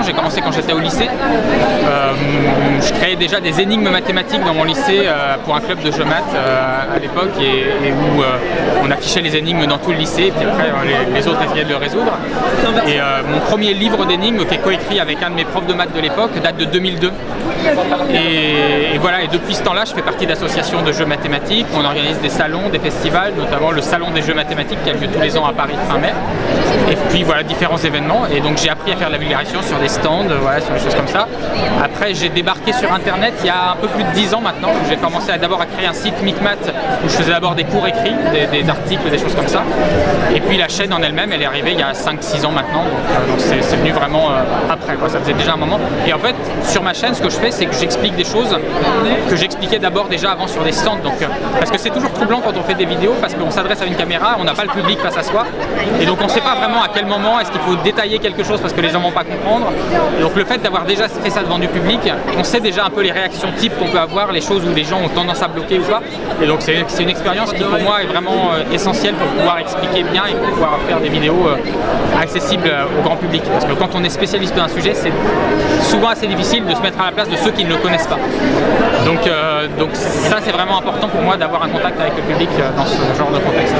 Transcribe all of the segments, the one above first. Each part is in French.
j'ai commencé quand j'étais au lycée. Je créais déjà des énigmes mathématiques dans mon lycée pour un club de jeux maths à l'époque et où on affichait les énigmes dans tout le lycée et puis après les autres essayaient de le résoudre. Et mon premier livre d'énigmes qui est coécrit avec un de mes profs de maths de l'époque date de 2002. Et voilà, et depuis ce temps-là, je fais partie d'associations de jeux mathématiques. On organise des salons, des festivals, notamment le salon des jeux mathématiques qui a lieu tous les ans à Paris fin mai. Et puis voilà, différents événements. Et donc j'ai appris à faire de la vulgarisation sur des stands, voilà, sur des choses comme ça. Après, j'ai débarqué sur Internet il y a un peu plus de 10 ans maintenant. J'ai commencé d'abord à créer un site Micmath où je faisais d'abord des cours écrits, des articles, des choses comme ça. Et puis la chaîne en elle-même, elle est arrivée il y a 5-6 ans maintenant. Donc c'est venu vraiment après, quoi. Ça faisait déjà un moment. Et en fait, sur ma chaîne, ce que je fais, c'est que j'explique des choses que j'expliquais d'abord déjà avant sur des stands. Donc, parce que c'est toujours troublant quand on fait des vidéos, parce qu'on s'adresse à une caméra, on n'a pas le public face à soi. Et donc on ne sait pas vraiment à quel moment est-ce qu'il faut détailler quelque chose parce que les gens ne vont pas comprendre. Et donc le fait d'avoir déjà fait ça devant du public, on sait déjà un peu les réactions types qu'on peut avoir, les choses où les gens ont tendance à bloquer ou pas. Et donc c'est une expérience qui pour moi est vraiment essentielle pour pouvoir expliquer bien et pour pouvoir faire des vidéos accessibles au grand public. Parce que quand on est spécialiste d'un sujet, c'est souvent assez difficile de se mettre à la place de ceux qui ne le connaissent pas. Donc ça c'est vraiment important pour moi d'avoir un contact avec le public dans ce genre de contexte.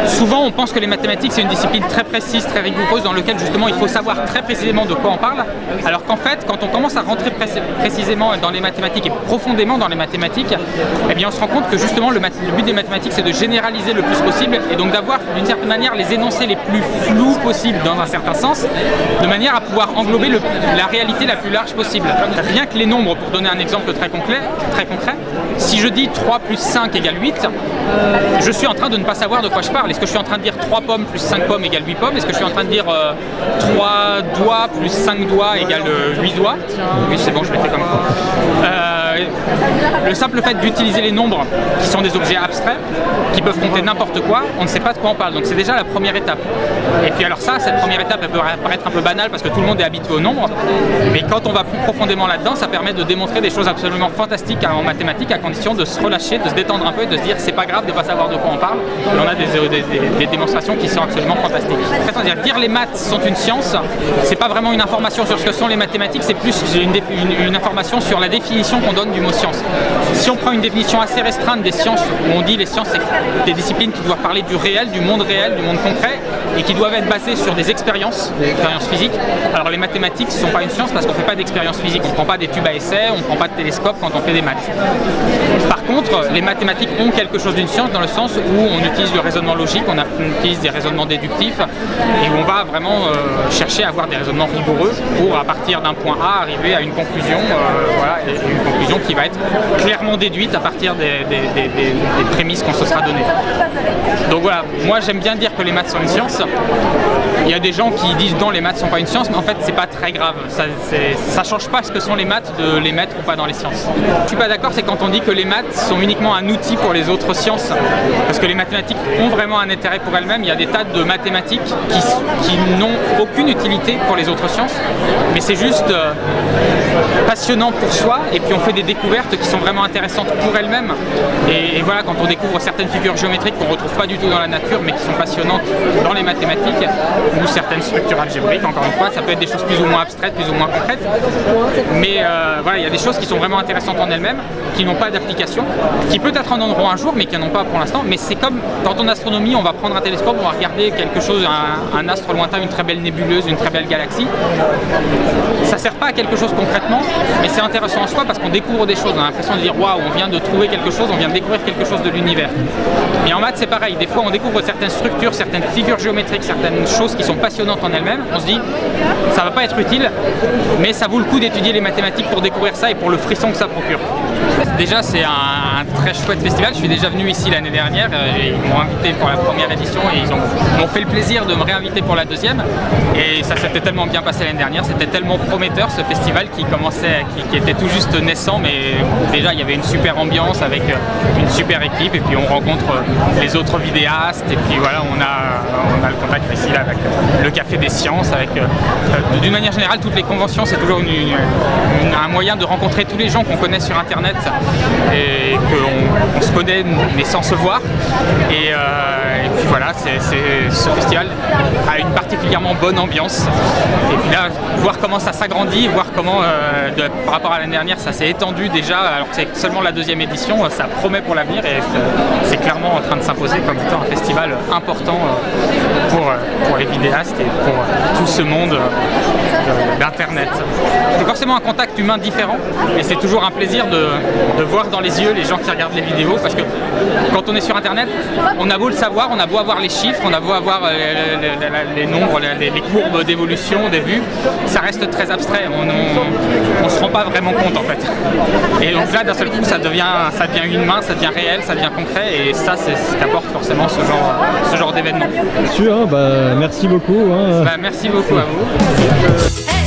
Souvent on pense que les mathématiques c'est une discipline très précise, très rigoureuse dans laquelle justement il faut savoir très précisément de quoi on parle, alors qu'en fait quand on commence à rentrer précisément dans les mathématiques et profondément dans les mathématiques, eh bien on se rend compte que justement le but des mathématiques c'est de généraliser le plus possible et donc d'avoir d'une certaine manière les énoncés les plus flous possibles dans un certain sens, de manière à pouvoir englober la réalité la plus large possible. Rien que les nombres, pour donner un exemple très concret, si je dis 3 plus 5 égale 8, je suis en train de ne pas savoir de quoi je parle. Est-ce que je suis en train de dire 3 pommes plus 5 pommes égale 8 pommes? Est-ce que je suis en train de dire 3 doigts plus 5 doigts égale 8 doigts? Oui, c'est bon, je l'ai fait comme il faut. Le simple fait d'utiliser les nombres, qui sont des objets abstraits, qui peuvent compter n'importe quoi, on ne sait pas de quoi on parle. Donc c'est déjà la première étape. Et puis alors cette première étape, elle peut paraître un peu banale parce que tout le monde est habitué aux nombres. Mais quand on va plus profondément là-dedans, ça permet de démontrer des choses absolument fantastiques en mathématiques à condition de se relâcher, de se détendre un peu et de se dire c'est pas grave de ne pas savoir de quoi on parle. Et on a des démonstrations qui sont absolument fantastiques. C'est-à-dire dire les maths sont une science, c'est pas vraiment une information sur ce que sont les mathématiques, c'est plus une information sur la définition qu'on donne du mot science. Si on prend une définition assez restreinte des sciences, où on dit les sciences c'est des disciplines qui doivent parler du réel, du monde concret, et qui doivent être basées sur des expériences physiques. Alors les mathématiques ne sont pas une science parce qu'on ne fait pas d'expérience physique, on ne prend pas des tubes à essai, on ne prend pas de télescope quand on fait des maths. Par contre, les mathématiques ont quelque chose d'une science dans le sens où on utilise le raisonnement logique, on utilise des raisonnements déductifs, et où on va vraiment chercher à avoir des raisonnements rigoureux pour, à partir d'un point A, arriver à une conclusion, voilà, et une conclusion qui va être clairement déduite à partir des prémices qu'on se sera données. Donc voilà, moi j'aime bien dire que les maths sont une science. Il y a des gens qui disent non, les maths sont pas une science, mais en fait c'est pas très grave. Ça change pas ce que sont les maths de les mettre ou pas dans les sciences. Je suis pas d'accord, c'est quand on dit que les maths sont uniquement un outil pour les autres sciences, parce que les mathématiques ont vraiment un intérêt pour elles-mêmes. Il y a des tas de mathématiques qui n'ont aucune utilité pour les autres sciences, mais c'est juste passionnant pour soi, et puis on fait des découvertes qui sont vraiment intéressantes pour elles-mêmes. Et voilà, quand on découvre certaines figures géométriques qu'on ne retrouve pas du tout dans la nature, mais qui sont passionnantes dans les mathématiques, ou certaines structures algébriques, encore une fois, ça peut être des choses plus ou moins abstraites, plus ou moins concrètes. Mais voilà, il y a des choses qui sont vraiment intéressantes en elles-mêmes, qui n'ont pas d'application, qui peut-être en auront un jour, mais qui n'en ont pas pour l'instant. Mais c'est comme quand en astronomie, on va prendre un télescope, on va regarder quelque chose, un astre lointain, une très belle nébuleuse, une très belle galaxie. Ça ne sert pas à quelque chose concrètement, mais c'est intéressant en soi parce qu'on découvre des choses. On a l'impression de dire waouh, on vient de trouver quelque chose, on vient de découvrir quelque chose de l'univers. Mais en maths, c'est pareil. Des fois, on découvre certaines structures, certaines figures géométriques, certaines choses qui sont passionnantes en elles-mêmes. On se dit, ça va pas être utile, mais ça vaut le coup d'étudier les mathématiques pour découvrir ça et pour le frisson que ça procure. Déjà, c'est un très chouette festival. Je suis déjà venu ici l'année dernière. Ils m'ont invité pour la première édition et ils m'ont fait le plaisir de me réinviter pour la deuxième. Et ça s'était tellement bien passé l'année dernière. C'était tellement prometteur ce festival qui était tout juste naissant, mais déjà il y avait une super ambiance avec une super équipe et puis on rencontre les autres vidéastes et puis voilà, on a le contact ici là, avec le Café des Sciences, avec d'une manière générale toutes les conventions, c'est toujours un moyen de rencontrer tous les gens qu'on connaît sur internet et qu'on se connaît mais sans se voir. Et puis voilà, ce festival a une particulièrement bonne ambiance. Et puis là, voir comment ça s'agrandit, voir comment par rapport à l'année dernière ça s'est étendu déjà, alors que c'est seulement la 2e édition, ça promet pour l'avenir et c'est clairement en train de s'imposer comme étant un festival important pour les vidéastes et pour tout ce monde d'internet. C'est forcément un contact humain différent et c'est toujours un plaisir de voir dans les yeux les gens qui regardent les vidéos, parce que quand on est sur internet, on a beau le savoir, on a beau avoir les chiffres, on a beau avoir les nombres, les courbes d'évolution, des vues, ça reste très abstrait, on se rend pas vraiment compte en fait. Et donc là d'un seul coup ça devient humain, ça devient réel, ça devient concret, et ça c'est ce qu'apporte forcément ce genre d'événement. Sûr, merci beaucoup. Merci beaucoup à vous.